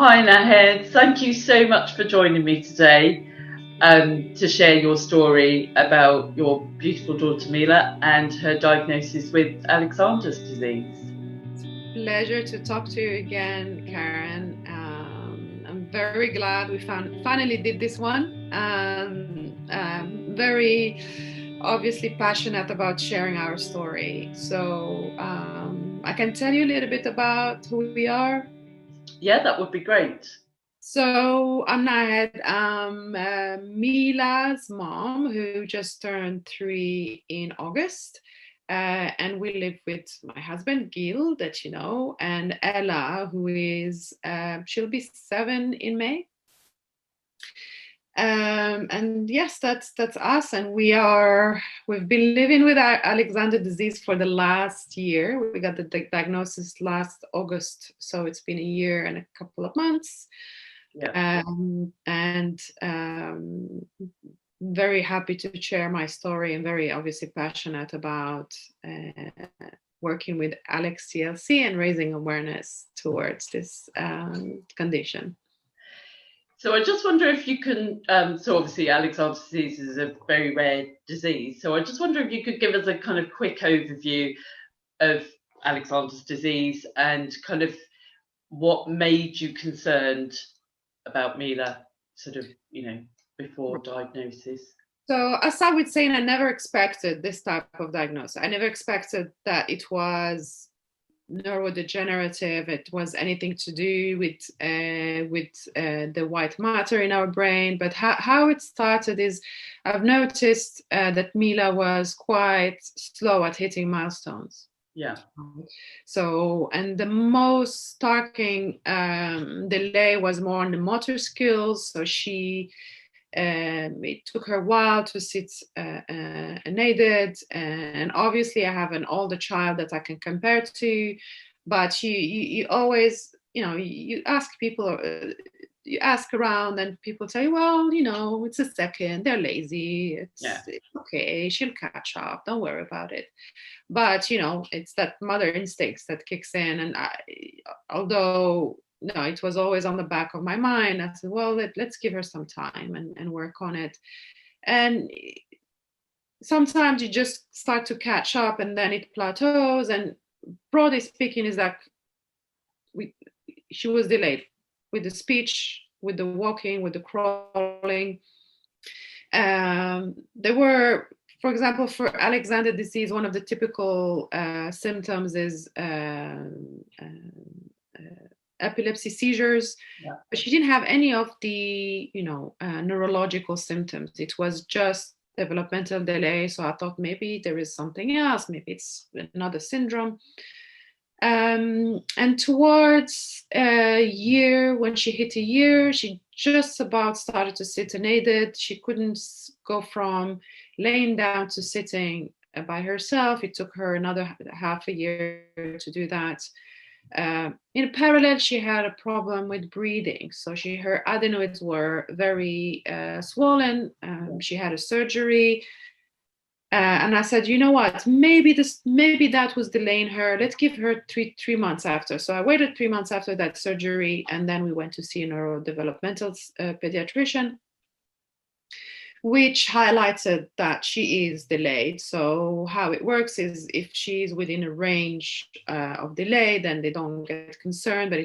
Hi Nahed, thank you so much for joining me today to share your story about your beautiful daughter Mila and her diagnosis with Alexander's disease. Pleasure to talk to you again, Karen. I'm very glad we finally did this one. Very obviously passionate about sharing our story. So I can tell you a little bit about who we are. Yeah, that would be great. So I'm Nahed. I'm Mila's mom, who just turned 3 in August. And we live with my husband, Gil, that you know, and Ella, who is, she'll be 7 in May. And yes, that's us. And we've been living with our Alexander disease for the last year. We got the diagnosis last August. So it's been a year and a couple of months. Yeah. And very happy to share my story and very obviously passionate about working with Alex CLC and raising awareness towards this condition. So I just wonder if you can, so obviously Alexander's disease is a very rare disease. So I just wonder if you could give us a kind of quick overview of Alexander's disease and kind of what made you concerned about Mila sort of, before diagnosis. So, as I would say, I never expected this type of diagnosis. I never expected that it was neurodegenerative. It was anything to do with the white matter in our brain. But how it started is, I've noticed that Mila was quite slow at hitting milestones. Yeah. So, and the most starking delay was more on the motor skills. So it took her a while to sit unaided, and obviously I have an older child that I can compare to, but you always, you ask people, you ask around and people tell you, well, it's a second, they're lazy, it's okay, she'll catch up, don't worry about it. But it's that mother instincts that kicks in, and although no, it was always on the back of my mind. I said, well, let's give her some time and work on it. And sometimes you just start to catch up and then it plateaus. And broadly speaking, is that she was delayed with the speech, with the walking, with the crawling. There were, for example, for Alexander disease, one of the typical symptoms is epilepsy seizures, but she didn't have any of the neurological symptoms. It was just developmental delay. So I thought maybe there is something else, maybe it's another syndrome. And towards a year, when she hit a year, she just about started to sit unaided. She couldn't go from laying down to sitting by herself. It took her another half a year to do that. In parallel, she had a problem with breathing. So her adenoids were very swollen. She had a surgery. And I said, you know what? Maybe that was delaying her. Let's give her three months after. So I waited 3 months after that surgery, and then we went to see a neurodevelopmental pediatrician, which highlighted that she is delayed. So how it works is if she's within a range of delay, then they don't get concerned. But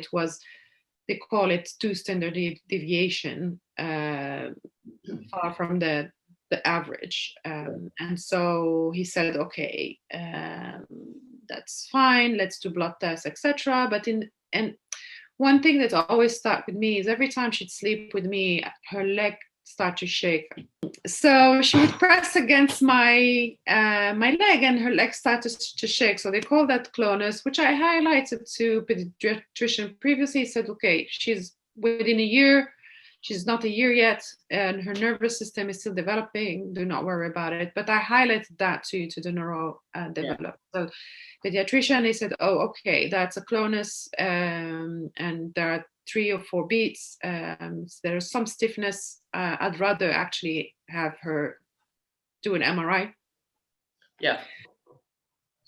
they call it 2 standard deviation, far from the average. And so he said, okay, that's fine. Let's do blood tests, etc. And one thing that always stuck with me is every time she'd sleep with me, her leg start to shake. So she would press against my leg, and her leg started to shake. So they call that clonus, which I highlighted to pediatrician previously. He said, okay, she's within a year. She's not a year yet, and her nervous system is still developing. Do not worry about it. But I highlighted that to the neuro development. So pediatrician, they said, oh, okay, that's a clonus, and there are 3 or 4 beats. There's some stiffness. I'd rather actually have her do an MRI. Yeah.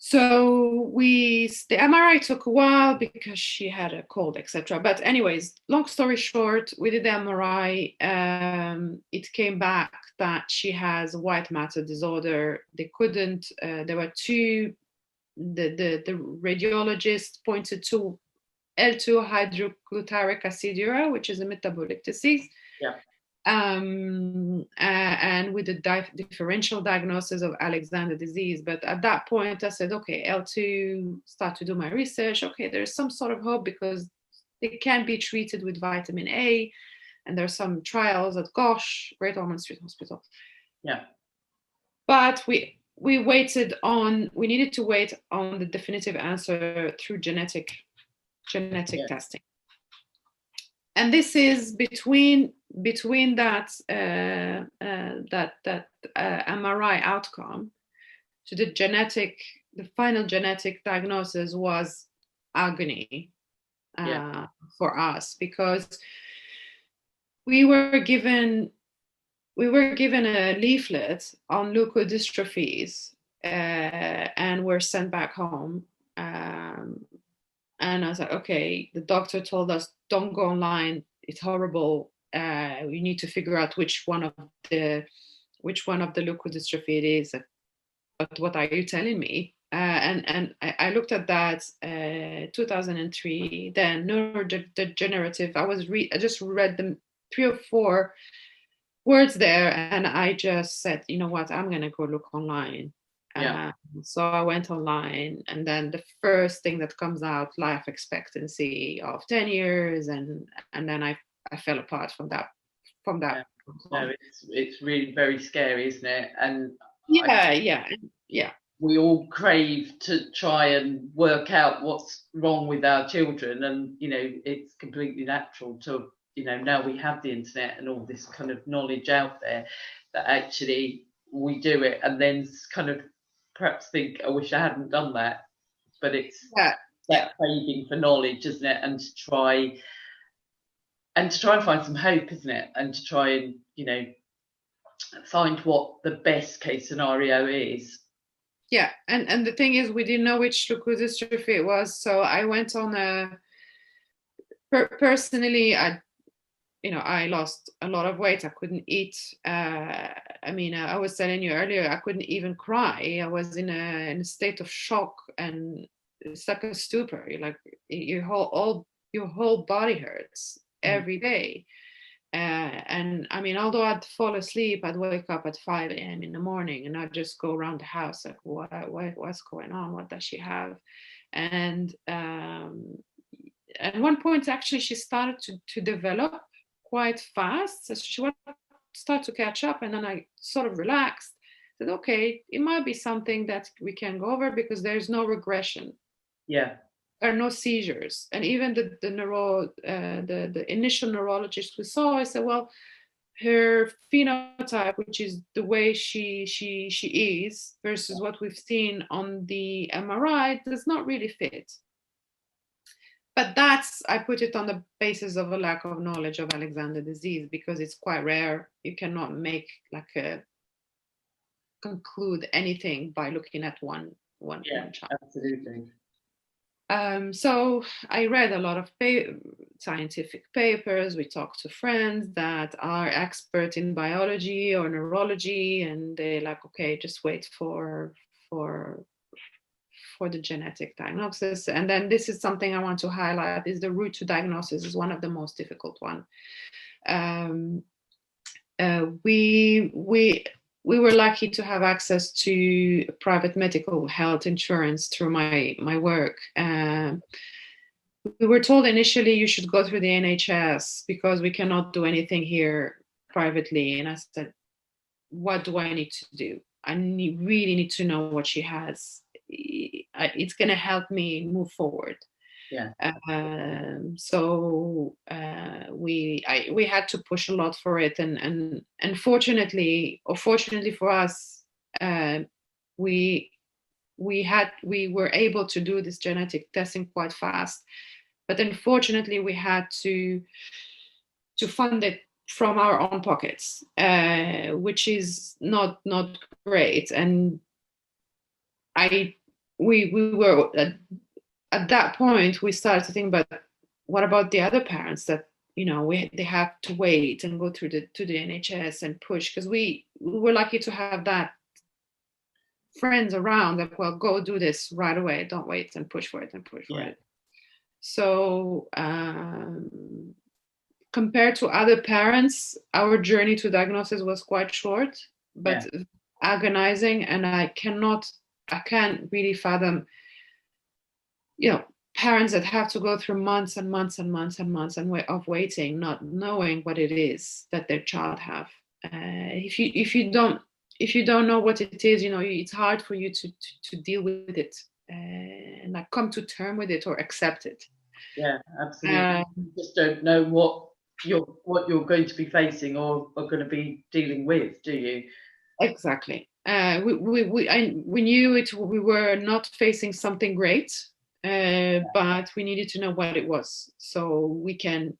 So the MRI took a while because she had a cold, etc. But anyways, long story short, we did the MRI. It came back that she has white matter disorder. They couldn't. There were two. The radiologist pointed to L2 hydroglutaric aciduria, which is a metabolic disease. Yeah. And with the differential diagnosis of Alexander disease. But at that point, I said, okay, L2, start to do my research. Okay, there's some sort of hope because they can be treated with vitamin A. And there's some trials at GOSH, Great Ormond Street Hospital. Yeah. But we needed to wait on the definitive answer through genetic testing. And this is between that MRI outcome to the final genetic diagnosis was agony for us, because we were given a leaflet on leukodystrophies and were sent back home. And I was like, okay, the doctor told us, don't go online. It's horrible. We need to figure out which one of the leukodystrophy it is. But what are you telling me? And I looked at that 2003. Then neurodegenerative. I just read them 3 or 4 words there, and I just said, you know what? I'm gonna go look online. So I went online, and then the first thing that comes out, life expectancy of 10 years, and then I fell apart from that. No, it's really very scary, isn't it? And we all crave to try and work out what's wrong with our children, and it's completely natural to now we have the internet and all this kind of knowledge out there, that actually we do it and then kind of perhaps think, I wish I hadn't done that. But it's that craving for knowledge, isn't it? And to try and find some hope, isn't it? And to try and find what the best case scenario is. Yeah, and the thing is, we didn't know which leukodystrophy it was, so I went on personally, I lost a lot of weight. I couldn't eat. I was telling you earlier, I couldn't even cry. I was in a state of shock, and it's like a stupor. You're like, your whole body hurts every day. And although I'd fall asleep, I'd wake up at 5 a.m. in the morning, and I'd just go around the house like, what's going on? What does she have? And at one point, actually, she started to develop quite fast. So she would start to catch up, and then I sort of relaxed. Said, okay, it might be something that we can go over because there's no regression. Yeah. There are no seizures. And even the initial neurologist we saw, I said, well, her phenotype, which is the way she is versus what we've seen on the MRI, does not really fit. But I put it on the basis of a lack of knowledge of Alexander disease, because it's quite rare. You cannot conclude anything by looking at one child. Absolutely. So I read a lot of scientific papers. We talked to friends that are expert in biology or neurology, and they're like, okay, just wait for the genetic diagnosis. And then this is something I want to highlight, is the route to diagnosis is one of the most difficult one. We were lucky to have access to private medical health insurance through my work. We were told initially you should go through the NHS because we cannot do anything here privately. And I said, what do I need to do? I really need to know what she has. It's going to help me move forward. Yeah. So we had to push a lot for it, and fortunately, or fortunately for us, we were able to do this genetic testing quite fast. But unfortunately, we had to fund it from our own pockets, which is not great. And I we were at that point we started to think about what about the other parents that they have to wait and go through to the NHS and push, because we were lucky to have that friends around that, well, go do this right away, don't wait and push for it and push for it. So compared to other parents, our journey to diagnosis was quite short, but agonizing, and I can't really fathom parents that have to go through months and months and months and months of waiting, not knowing what it is that their child have. If you don't know what it is, it's hard for you to deal with it and like come to term with it or accept it. Yeah, absolutely. You just don't know what you're going to be facing or are going to be dealing with, do you? Exactly. We knew it. We were not facing something great, but we needed to know what it was so we can,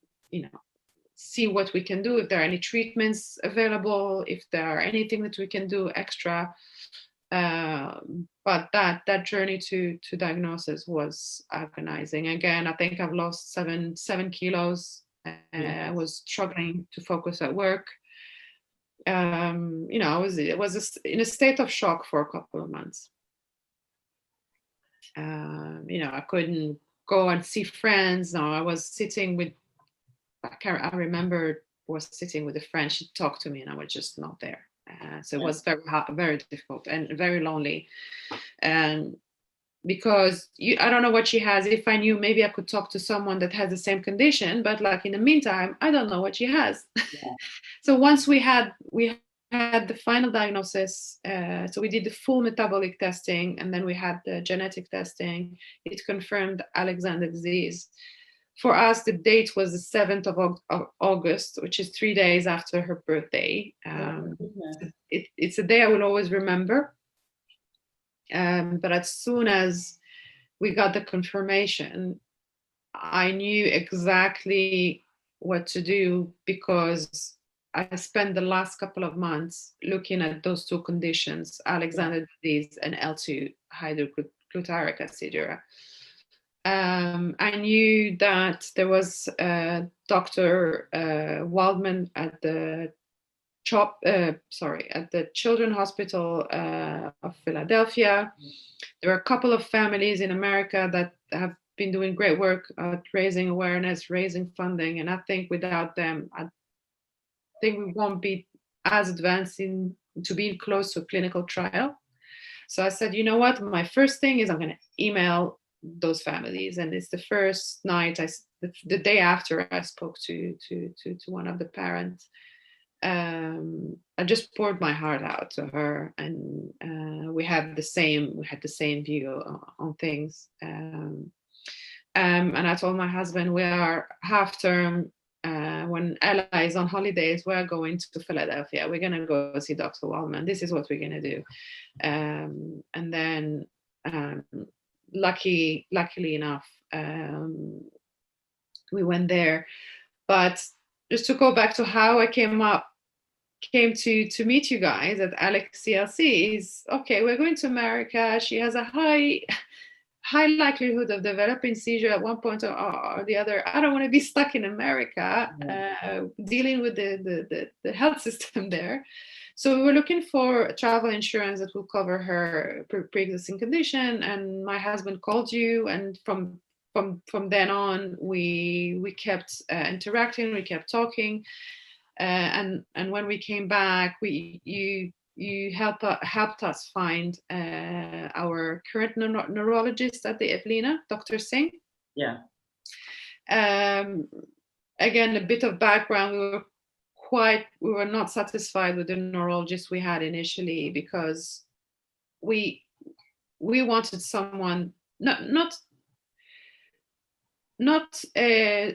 see what we can do, if there are any treatments available, if there are anything that we can do extra. But that journey to diagnosis was agonizing. Again, I think I've lost seven kilos. I was struggling to focus at work. I was in a state of shock for a couple of months. I couldn't go and see friends. No, I was sitting with. I remember was sitting with a friend. She talked to me, and I was just not there. So it was very hard, very difficult, and very lonely. And because I don't know what she has. If I knew, maybe I could talk to someone that has the same condition. But like in the meantime, I don't know what she has. Yeah. So once we had the final diagnosis, so we did the full metabolic testing, and then we had the genetic testing. It confirmed Alexander disease. For us, the date was the 7th of August, which is 3 days after her birthday. It's a day I will always remember. But as soon as we got the confirmation, I knew exactly what to do, because I spent the last couple of months looking at those two conditions, Alexander disease and L2 hydroglutaric aciduria. I knew that there was Dr. Waldman at the Children's Hospital of Philadelphia. There are a couple of families in America that have been doing great work at raising awareness, raising funding, and I think without them, I think we won't be as advanced to being close to a clinical trial. So I said, you know what? My first thing is I'm going to email those families, and it's the first night, the day after I spoke to one of the parents. I just poured my heart out to her, and we had the same view on things. And I told my husband, we are half term. When Ella is on holidays, we're going to Philadelphia. We're gonna go see Dr. Waldman. This is what we're gonna do. And then, luckily enough, we went there. But just to go back to how I came to meet you guys at Alex CLC is, okay, we're going to America. She has a high likelihood of developing seizure at one point or the other. I don't want to be stuck in America dealing with the health system there. So we were looking for travel insurance that will cover her pre-existing condition. And my husband called you, and from then on, we kept interacting, we kept talking. And when we came back, you helped us find our current neurologist at the Evelina, Dr. Singh. Yeah. Again, a bit of background: we were not satisfied with the neurologist we had initially, because we wanted someone not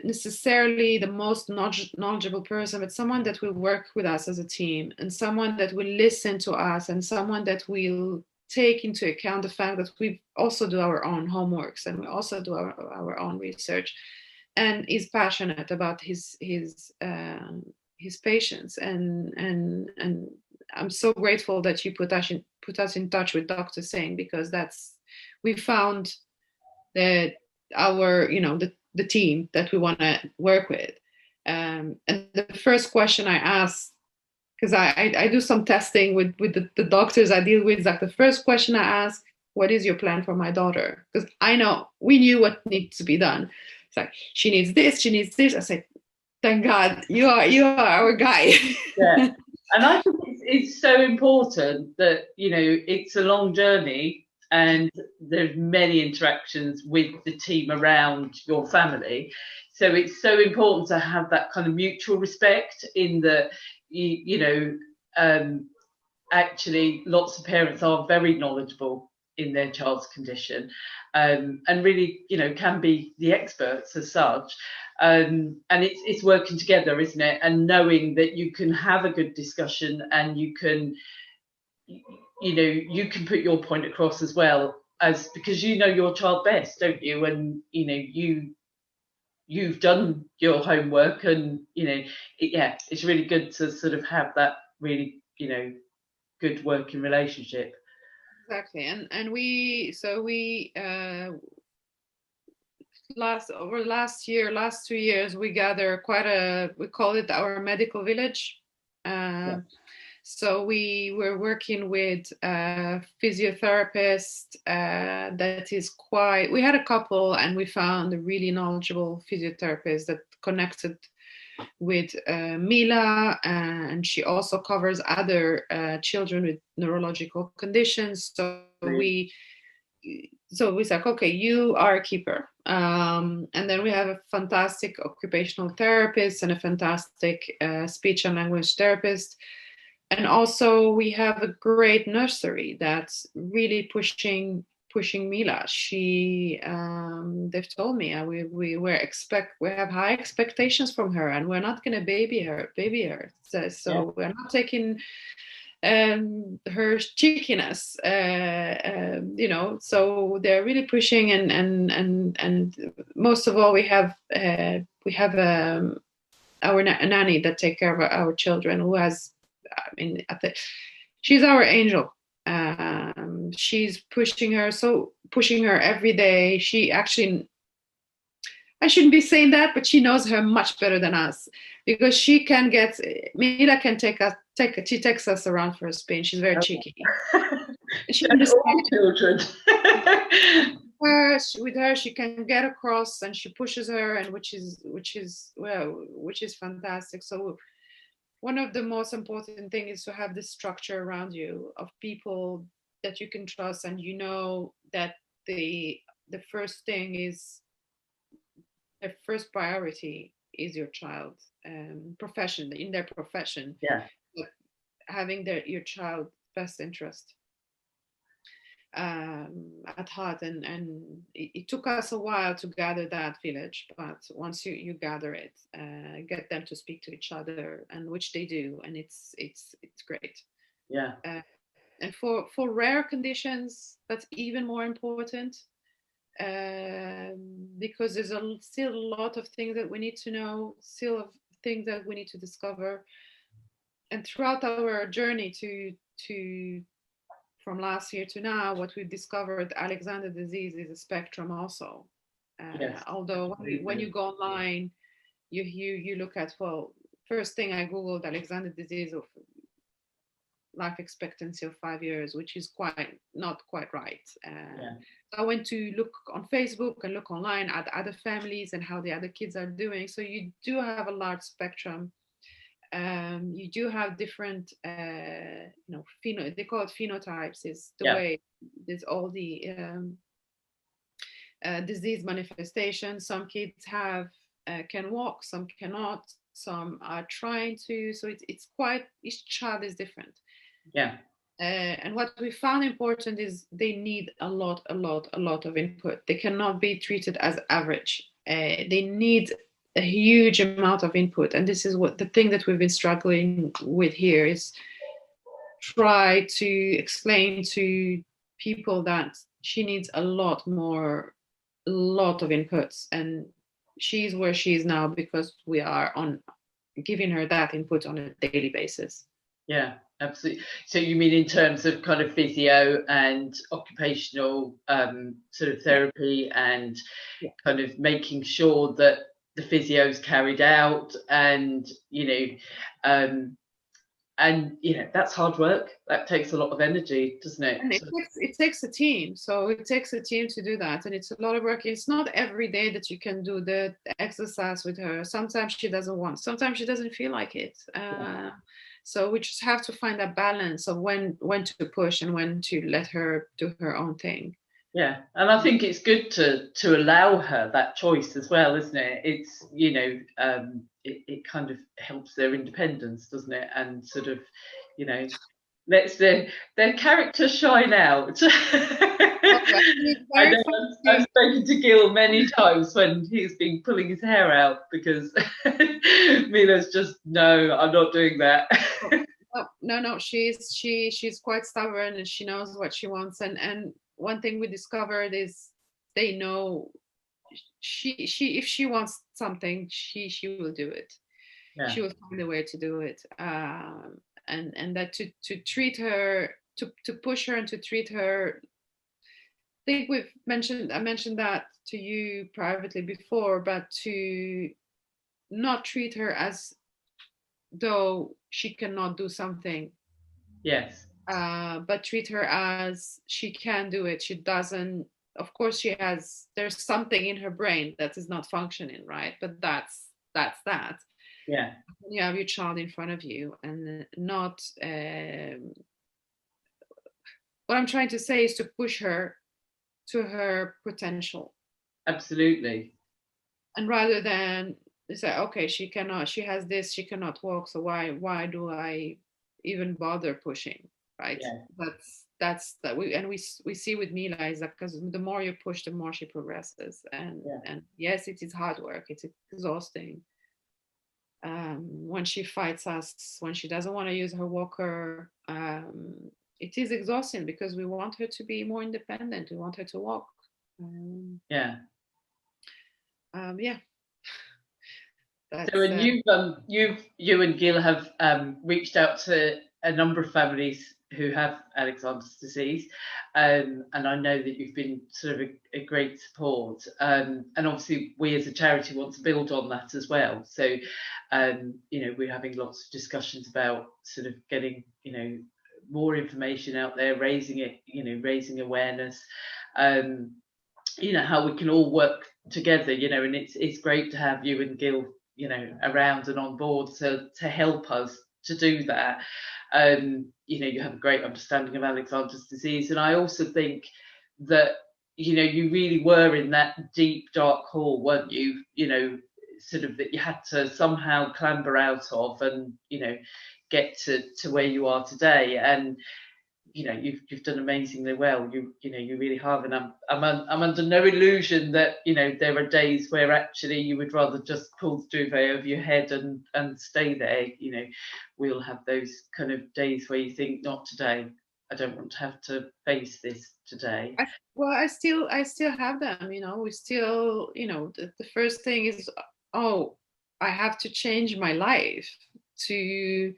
necessarily the most knowledgeable person, but someone that will work with us as a team, and someone that will listen to us, and someone that will take into account the fact that we also do our own homeworks, and we also do our own research, and is passionate about his patients. And I'm so grateful that you put us in touch with Dr. Singh, because we found that our, the team that we want to work with. And the first question I asked, because I do some testing with the doctors I deal with, like the first question I ask, what is your plan for my daughter? Because we knew what needs to be done. It's like, she needs this, she needs this. I said, thank God, you are our guy. Yeah. And I think it's so important that, it's a long journey and there's many interactions with the team around your family. So it's so important to have that kind of mutual respect in that, actually lots of parents are very knowledgeable in their child's condition, and really, can be the experts as such. And it's working together, isn't it? And knowing that you can have a good discussion and you can put your point across as well, as because you know your child best, don't you? And you've done your homework, and it's really good to sort of have that really good working relationship. Exactly. And we last 2 years, we gather we call it our medical village. So we were working with a physiotherapist we had a couple, and we found a really knowledgeable physiotherapist that connected with Mila, and she also covers other children with neurological conditions. So we was like, okay, you are a keeper. And then we have a fantastic occupational therapist and a fantastic speech and language therapist. And also we have a great nursery that's really pushing Mila. They've told me we have high expectations from her, and we're not going to baby her. So we're not taking her cheekiness, so they're really pushing, and most of all we have our nanny that take care of our children, who has, she's our angel. She's pushing her every day. She actually, I shouldn't be saying that, but she knows her much better than us, because Mila can she takes us around for a spin. She's very cheeky. She understands children. With her, she can get across, and she pushes her, and which is fantastic. So one of the most important things is to have this structure around you of people that you can trust, and that the first thing is, their first priority is your child, profession, in their profession. Yeah. Having your child's best interest at heart, and it took us a while to gather that village, but once you gather it, get them to speak to each other, and which they do, and it's great. Yeah. And for rare conditions, that's even more important, because there's still a lot of things that we need to know, still of things that we need to discover. And throughout our journey to from last year to now, what we've discovered, Alexander disease is a spectrum also. Yes. Although when you go online, you look at, first thing I Googled Alexander disease of life expectancy of 5 years, which is not quite right. So I went to look on Facebook and look online at other families and how the other kids are doing. So you do have a large spectrum. You do have different, they call it phenotypes, is the way there's all the disease manifestations. Some kids can walk, some cannot, some are trying to. So each child is different. Yeah. And what we found important is they need a lot of input. They cannot be treated as average. They need a huge amount of input, and this is what the thing that we've been struggling with here is try to explain to people that she needs a lot of inputs, and she's where she is now because we are giving her that input on a daily basis. Yeah, absolutely. So you mean in terms of kind of physio and occupational sort of Yeah, therapy, and yeah. kind of making sure that the physio's carried out, and um, that's hard work. That takes a lot of energy, doesn't it? And it takes a team. So it takes a team to do that. And it's a lot of work. It's not every day that you can do the exercise with her. Sometimes she doesn't want, sometimes she doesn't feel like it. So we just have to find that balance of when to push and when to let her do her own thing. Yeah, and I think it's good to allow her that choice as well, isn't it? It's it kind of helps their independence, doesn't it? And sort of, you know, lets their character shine out. Oh, yeah. She's I very know I've funny. spoken to Gil many times when he's been pulling his hair out because Mila's just, no, I'm not doing that. Oh, no, she's quite stubborn and she knows what she wants. And one thing we discovered is they know she if she wants something, she will do it. Yeah, She will find a way to do it. And that to treat her, to push her and to treat her. I think I mentioned that to you privately before, but to not treat her as though she cannot do something, yes, but treat her as she can do it. She doesn't, of course, there's something in her brain that is not functioning right, but that's that. yeah, When you have your child in front of you and not, what I'm trying to say is to push her to her potential, absolutely. and rather than say, okay, she has this, she cannot walk, so why do I even bother pushing, right? Yeah, That's that we see with Mila is that because the more you push, the more she progresses, yeah, and yes, it is hard work, it's exhausting. When she fights us, when she doesn't want to use her walker, it is exhausting because we want her to be more independent, we want her to walk. um, yeah. yeah, So, that's and you and Gil have reached out to a number of families who have Alexander's disease, and I know that you've been sort of a great support. And obviously, we as a charity want to build on that as well. So, we're having lots of discussions about sort of getting more information out there, raising it, raising awareness. Um, how we can all work together, and it's great to have you and Gil around and on board to help us to do that. You have a great understanding of Alexander's disease, and I also think that you really were in that deep dark hole, weren't you? Sort of that you had to somehow clamber out of, and get to where you are today. And you've done amazingly well. You really have, and I'm under no illusion that there are days where actually you would rather just pull the duvet over your head and stay there. We'll have those kind of days where you think, not today. I don't want to have to face this today. well, I still have them. We still, the first thing is, oh, I have to change my life. To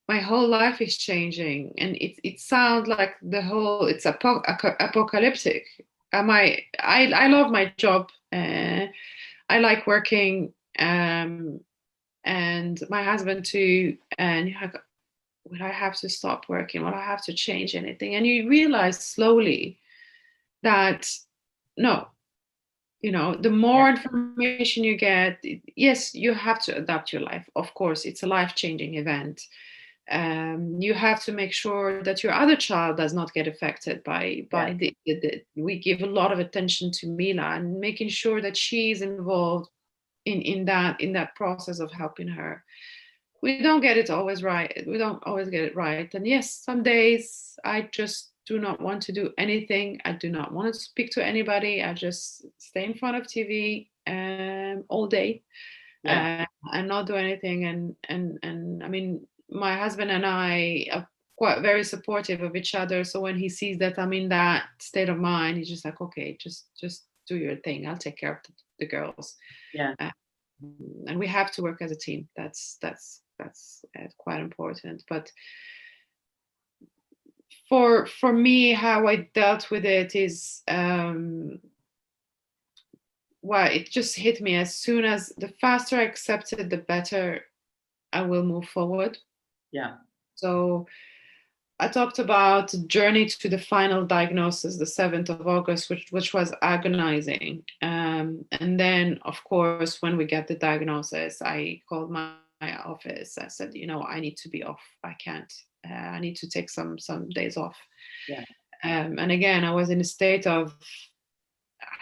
My whole life is changing, and it sounds like it's apocalyptic. I love my job. I like working, and my husband too. And you're like, will I have to stop working? Will I have to change anything? And you realize slowly that no, the Yeah, more information you get, yes, you have to adapt your life. Of course, it's a life-changing event. You have to make sure that your other child does not get affected yeah, by we give a lot of attention to Mila and making sure that she's involved in that process of helping her. We don't get it always right. We don't always get it right. And yes, some days I just do not want to do anything. I do not want to speak to anybody. I just stay in front of TV all day, yeah, and not do anything. And I mean, my husband and I are quite very supportive of each other. So when he sees that I'm in that state of mind, he's just like, okay, just do your thing. I'll take care of the girls. yeah. Uh, and we have to work as a team. That's that's quite important. But for me, how I dealt with it is, well, it just hit me as soon as the faster I accept it, the better I will move forward. Yeah. So I talked about the journey to the final diagnosis, the 7th of August, which was agonizing. And then, of course, when we get the diagnosis, I called my office. I said, I need to be off. I can't. I need to take some days off. Yeah. And again, I was in a state of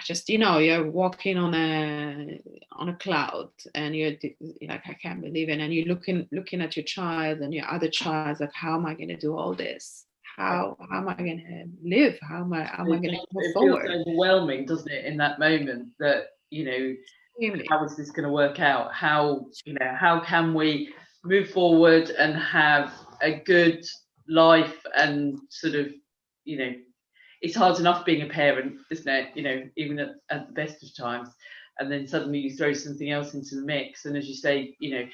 just, you're walking on a cloud, and you're like, I can't believe it. And you're looking at your child and your other child, like, how am I going to do all this? How am I going to live? How am I going to move forward? It feels overwhelming, doesn't it, in that moment, that, how is this going to work out? How can we move forward and have a good life? And sort of, it's hard enough being a parent, isn't it? Even at the best of times, and then suddenly you throw something else into the mix. And as you say, you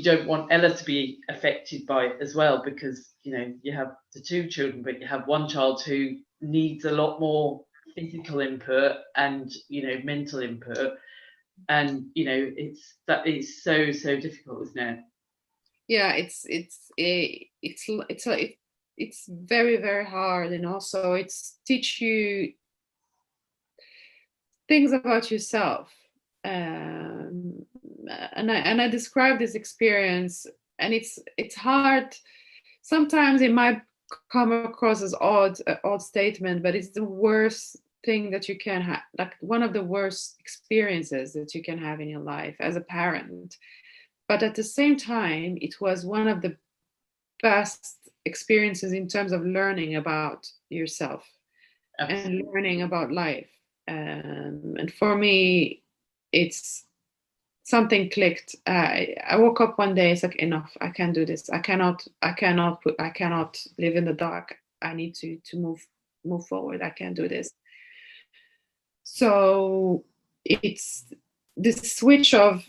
don't want Ella to be affected by it as well, because you have the 2 children, but you have one child who needs a lot more physical input and mental input, and that is so difficult, isn't it? Yeah, it's very, very hard, and also it's teach you things about yourself. And I describe this experience, and it's hard. Sometimes it might come across as odd statement, but it's the worst thing that you can have, like one of the worst experiences that you can have in your life as a parent. But at the same time, it was one of the best experiences in terms of learning about yourself. Absolutely. And learning about life. And for me, it's something clicked. I woke up one day. It's like, enough. I can't do this. I cannot live in the dark. I need to move forward. I can't do this. So it's this switch of.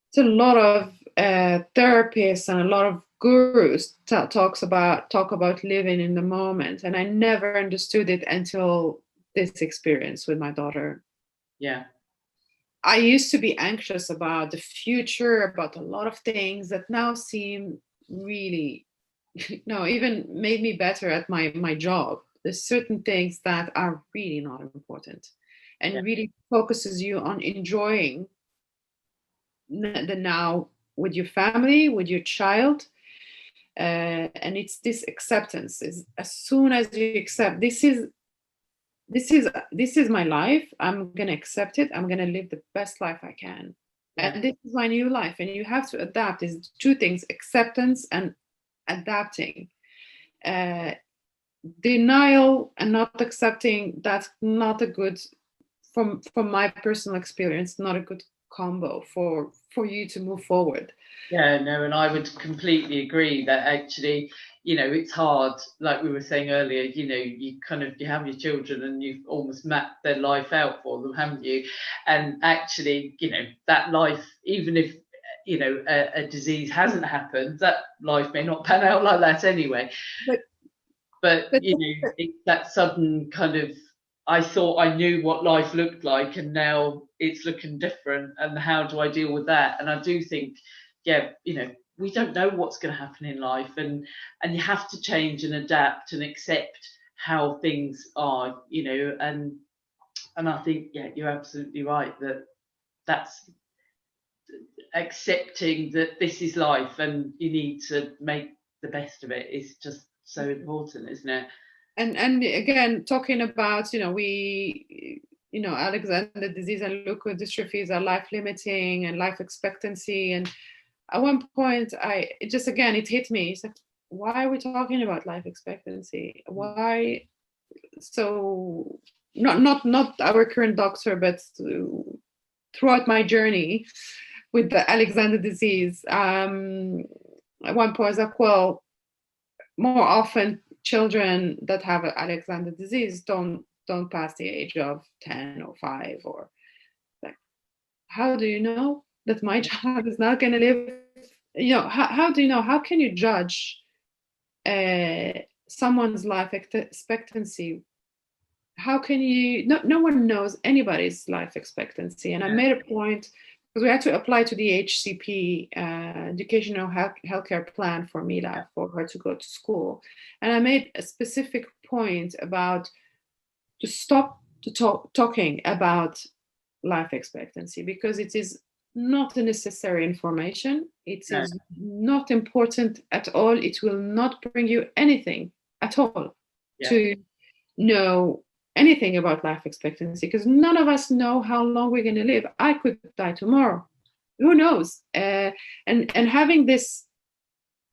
It's a lot of therapists and a lot of gurus talk about living in the moment, and I never understood it until this experience with my daughter. Yeah. I used to be anxious about the future, about a lot of things that now seem really, even made me better at my job. There's certain things that are really not important, and really focuses you on enjoying the now with your family, with your child. And it's this acceptance. Is as soon as you accept, this is my life, I'm gonna accept it, I'm gonna live the best life I can. And this is my new life, and you have to adapt. Is 2 things: acceptance and adapting. Denial and not accepting, that's not a good, from my personal experience, not a good combo for you to move forward. Yeah, no, and I would completely agree that actually, it's hard, like we were saying earlier, you have your children and you've almost mapped their life out for them, haven't you? And actually, that life, even if a disease hasn't happened, that life may not pan out like that anyway. But it's that sudden kind of, I thought I knew what life looked like, and now it's looking different, and how do I deal with that? And I do think, we don't know what's going to happen in life, and you have to change and adapt and accept how things are, and I think, you're absolutely right, that's accepting that this is life and you need to make the best of it is just so important, isn't it? And again, talking about, Alexander disease and leukodystrophies are life limiting and life expectancy. And at one point, it hit me. It's like, why are we talking about life expectancy? Why? So not our current doctor, but throughout my journey with the Alexander disease, at one point I was like, well, more often children that have Alexander disease don't pass the age of 10 or 5, or like, how do you know that my child is not going to live how do you know? How can you judge someone's life expectancy? How can you? No one knows anybody's life expectancy. And I made a point because we had to apply to the HCP, educational healthcare plan for Mila, for her to go to school. And I made a specific point about to stop talking about life expectancy, because it is not a necessary information. It is not important at all. It will not bring you anything at all to know anything about life expectancy, because none of us know how long we're going to live. I could die tomorrow. Who knows? And having this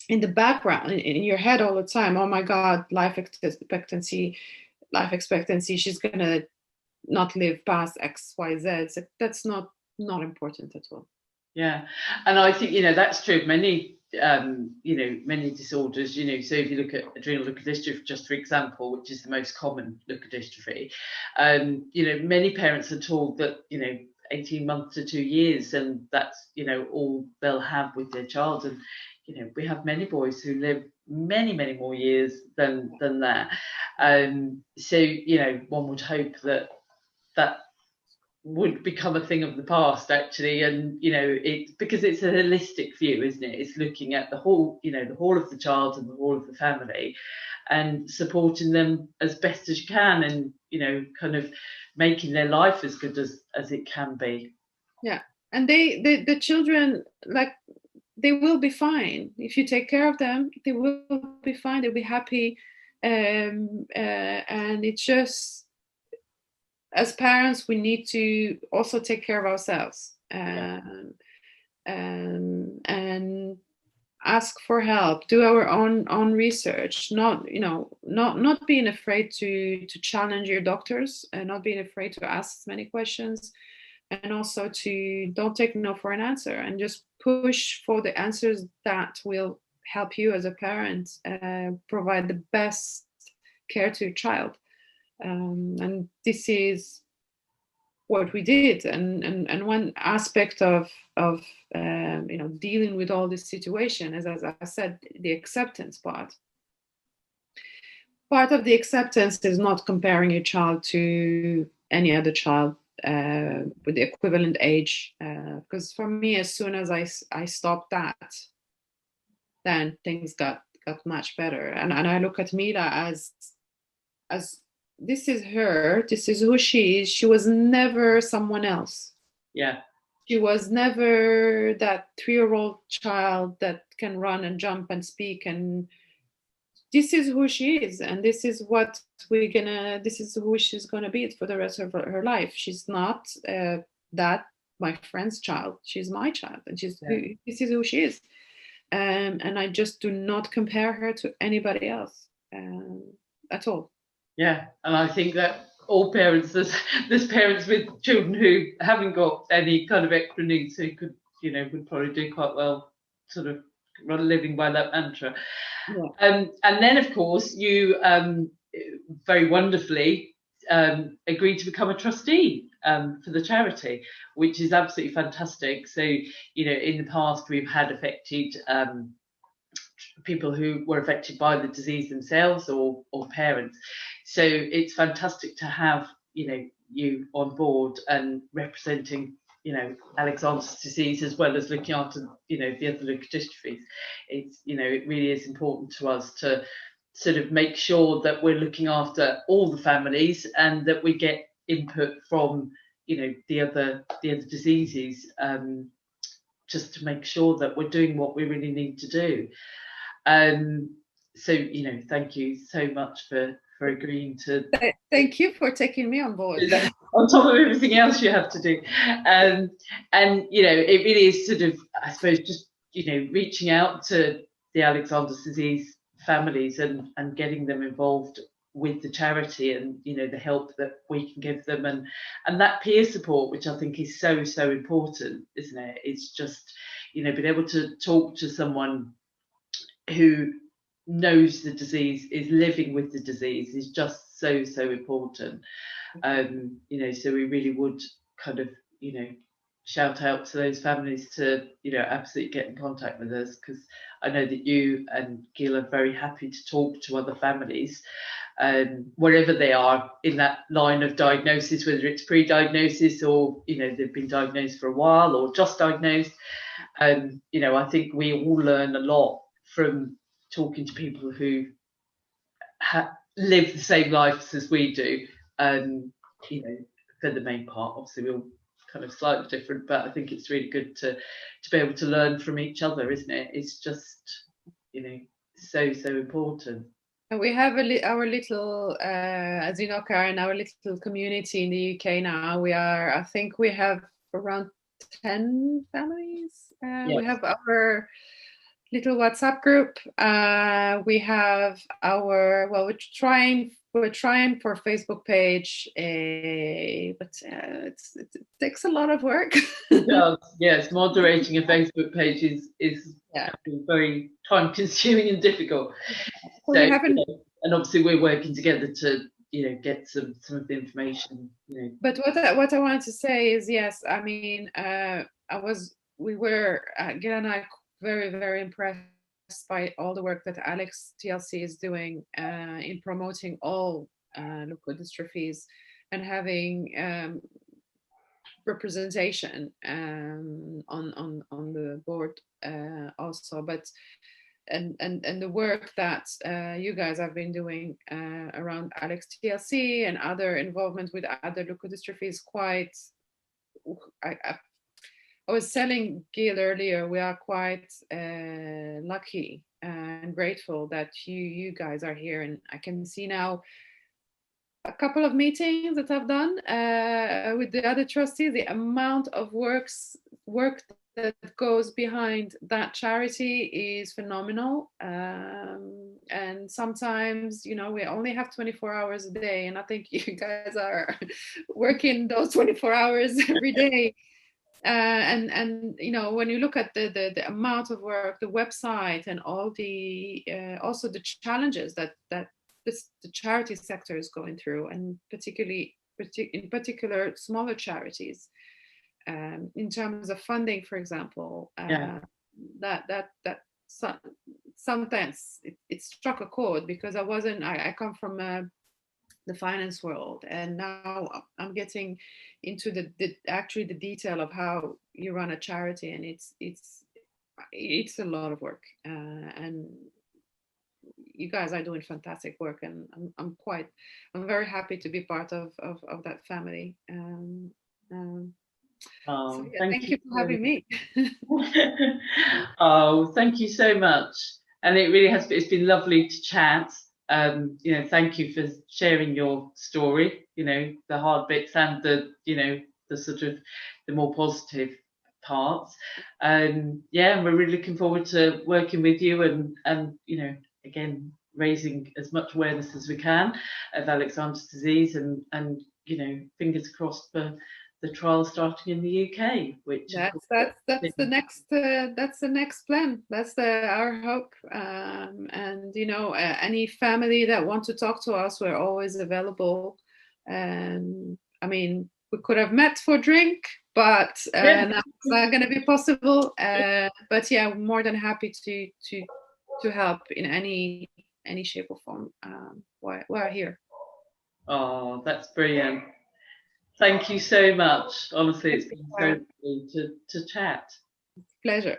in the background, in your head all the time, oh my God, life expectancy, she's going to not live past X, Y, Z. So that's not important at all. Yeah, and I think that's true of many many disorders. So if you look at adrenal leukodystrophy, just for example, which is the most common leukodystrophy, many parents are told that 18 months to 2 years, and that's all they'll have with their child. And we have many boys who live many more years than that. So one would hope that would become a thing of the past, actually. And it's because it's a holistic view, isn't it? It's looking at the whole the whole of the child and the whole of the family, and supporting them as best as you can, and kind of making their life as good as it can be. Yeah, and the children, like, they will be fine if you take care of them. They will be fine. They'll be happy, and it's just, as parents, we need to also take care of ourselves, and ask for help, do our own research, not being afraid to challenge your doctors, and not being afraid to ask many questions, and also to don't take no for an answer, and just push for the answers that will help you as a parent provide the best care to your child. And this is what we did. And one aspect of dealing with all this situation is, as I said, the acceptance part. Part of the acceptance is not comparing your child to any other child with the equivalent age, because for me, as soon as I stopped that, then things got much better. And I look at Mila as this is her, this is who she is. She was never someone else. Yeah. She was never that 3-year-old child that can run and jump and speak. And this is who she is, and this is who she's gonna be for the rest of her life. She's not that my friend's child. She's my child, and this is who she is. And I just do not compare her to anybody else at all. Yeah, and I think that all parents, there's parents with children who haven't got any kind of extra needs, who could, would probably do quite well, sort of living by that mantra. Yeah. And then, of course, you very wonderfully agreed to become a trustee for the charity, which is absolutely fantastic. So, in the past, we've had affected people who were affected by the disease themselves, or parents. So it's fantastic to have you on board and representing Alexander's disease, as well as looking after the other leukodystrophies. It's it really is important to us to sort of make sure that we're looking after all the families, and that we get input from the other diseases, just to make sure that we're doing what we really need to do. So thank you so much for agreeing to. Thank you for taking me on board. On top of everything else you have to do, and it really is sort of, I suppose, just reaching out to the Alexander's disease families and getting them involved with the charity, and the help that we can give them, and that peer support, which I think is so important, isn't it? It's just being able to talk to someone who knows the disease, is living with the disease, is just so important. So we really would kind of shout out to those families to, absolutely get in contact with us, because I know that you and Gil are very happy to talk to other families, wherever they are in that line of diagnosis, whether it's pre-diagnosis or, they've been diagnosed for a while or just diagnosed. I think we all learn a lot from talking to people who live the same lives as we do. For the main part, obviously we're all kind of slightly different, but I think it's really good to be able to learn from each other, isn't it? It's just, so important. And we have our little, as you know, Karen, our little community in the UK now. I think we have around 10 families. Yes. We have our little WhatsApp group. We have we're trying for Facebook page, but it takes a lot of work. It does, yes. Moderating a Facebook page is very time consuming and difficult. So, and obviously we're working together to get some of the information. But what I wanted to say is, yes, I mean, we were Gil and I very, very impressed by all the work that Alex TLC is doing in promoting all leukodystrophies and having representation on the board also, but and the work that you guys have been doing around Alex TLC and other involvement with other leukodystrophy is quite. I was telling Gil earlier, we are quite lucky and grateful that you guys are here, and I can see now a couple of meetings that I've done with the other trustees, the amount of work that goes behind that charity is phenomenal. And sometimes, we only have 24 hours a day, and I think you guys are working those 24 hours every day. And when you look at the amount of work, the website, and all the also the challenges that the charity sector is going through, and in particular smaller charities, in terms of funding, for example, that sometimes it struck a chord, because I come from the finance world, and now I'm getting into the detail of how you run a charity, and it's a lot of work, and you guys are doing fantastic work, and I'm very happy to be part of that family. Thank you for having me. Oh, thank you so much, and it really has. It's been lovely to chat. Thank you for sharing your story. The hard bits and the sort of the more positive parts. And we're really looking forward to working with you and again raising as much awareness as we can of Alexander's disease, and fingers crossed for the trial starting in the UK, which that's the next plan. That's our hope. And any family that want to talk to us, we're always available. And I mean, we could have met for a drink, but now it's not going to be possible. But we're more than happy to help in any shape or form. We're here. Oh, that's brilliant. Thank you so much. Honestly, it's been so lovely to chat. Pleasure.